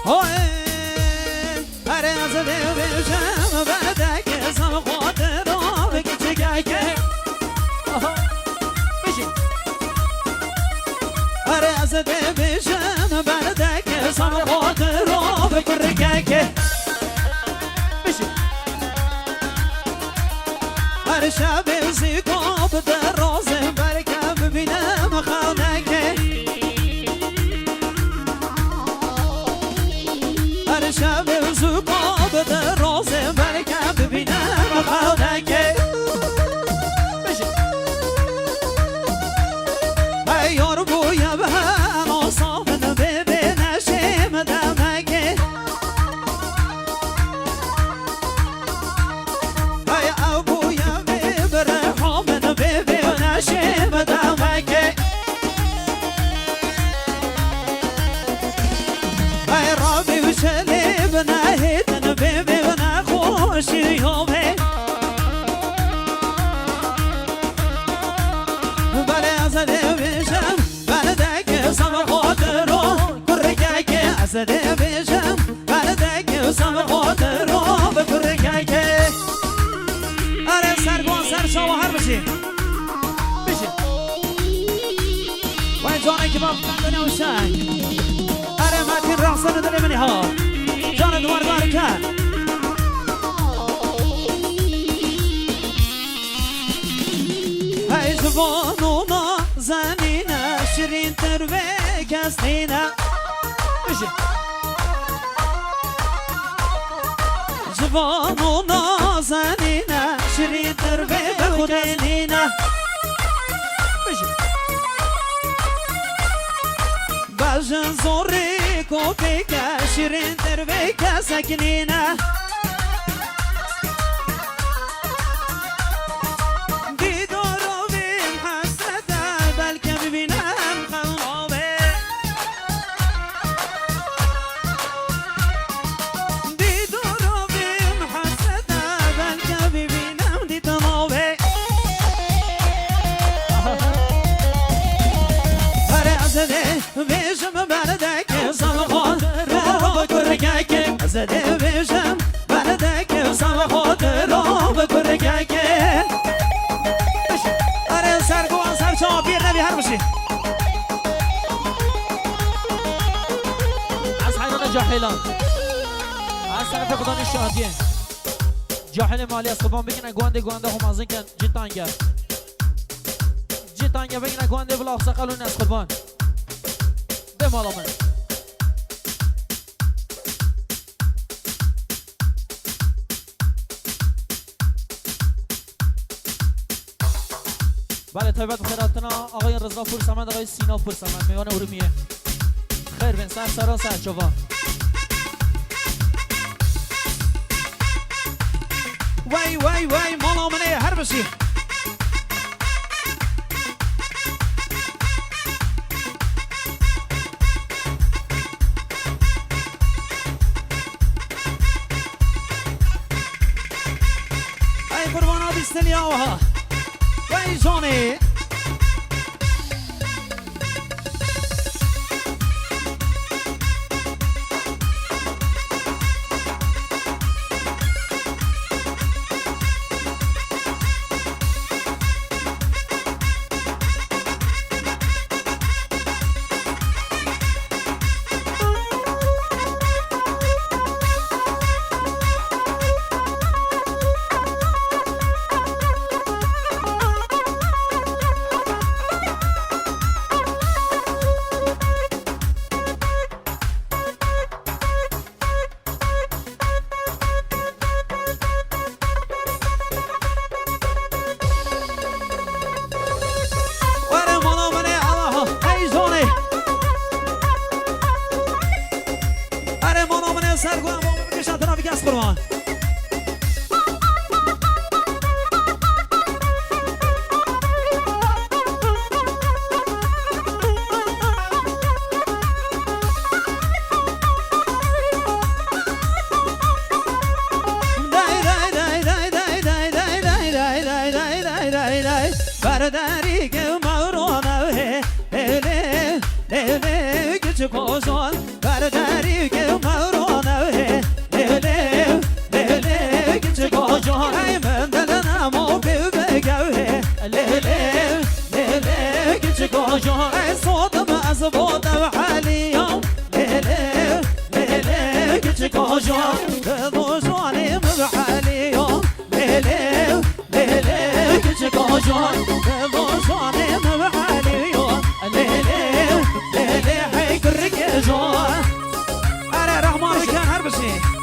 هر از دل بشم بردک سم خاطر را بگی چگه که هر از دل بشم بردک سم خاطر را بگی که هر شب زیکاب در رازم برکم ببینم خانکه هر شب زیکاب در رازم برکم ببینم خانکه ای یار بویم هم آسامن ببینشم دمکه زده بشم بردک سم خاطر رو بکره که اره سرگان سر شاوهر بشی وای جانه که باید بندنه و شنگ اره متین رقصان دلی منی ها جان دوار بارکن ای جوانو نازنینه شیرین تر و کسینه جوان و نازنینه شیرین تر به خودینینه بجن زوری کوپی که شیرین تر به کسکنینه دیدارو بیم حسده بلکه ببینم خلابه بشم بردک سم خاطر را بکره که زده بشم بردک سم خاطر را بکره که اره سرگوان سرچا بیر نبی هر بشی از حیران جاهلان از طرف خدا نشادیه جاهل مالی از قبان بگینه گوانده هم از این کن جیتانگه بگینه گوانده بلا اخساقلون از قبان مالا من بله طیبت بخیراتنا آقای رضا پورسمند آقای سینا پورسمند میوان ارومیه خیر بین سر سرا سر چوان وای مالا منه هر بشی سلیاوها وای جانی سرگوام بکشن تنابی کس قربان برداری که مورانه هله هله küçük olsun برداری که جوجان دوزاني مبحاليون ليلي ليلي كتشك جوجان دوزاني مبحاليون ليلي ليلي حيكرك جوجان أنا رحمة كان هربسي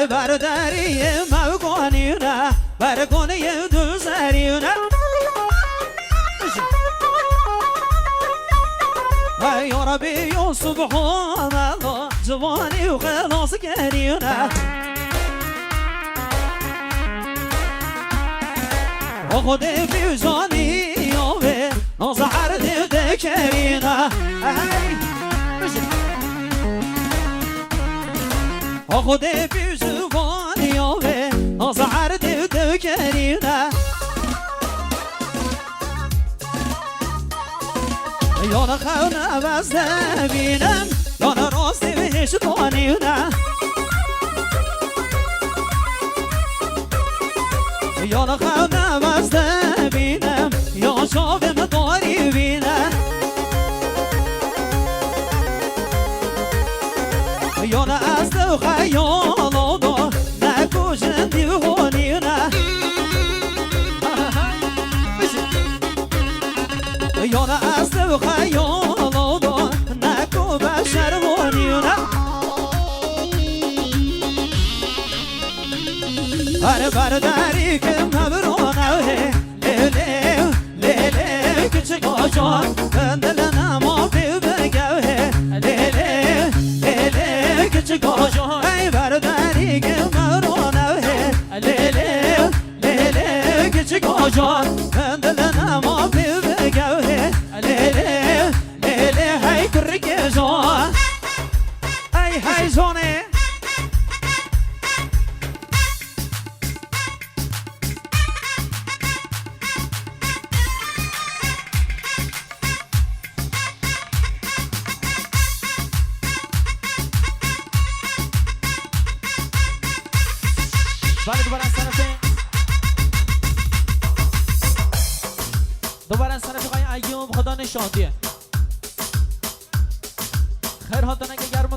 برداري موقونينا برقوني دوزارينا يا ربي سبحان الله جواني وخلاص كارينا وخدي في جاني يومي نصحر ذكرينا خودی بیزوانی آوه نازعر دو کرینا یا نخونه بسته بینم یا نراستی بهش دانیونه یا نخونه بسته بینم یا شاوم داری بینم یا نه از تو خیال دا نکوشن دیوانیونه یا نه از تو خیال دا نکو بشروانیونه هر برداری که مبرانه لیلی لیلی کچک آجان دلنا ما بگوه لیلی لیلی کچک آجان ای برداری که مبرانه لیلی لیلی کچک آجان دلنا ما بگوه لیلی لیلی های کرک جان ای های جانه دوباره از طرف آقای ایوب خدا نشادیه خیر ها دنگ گرم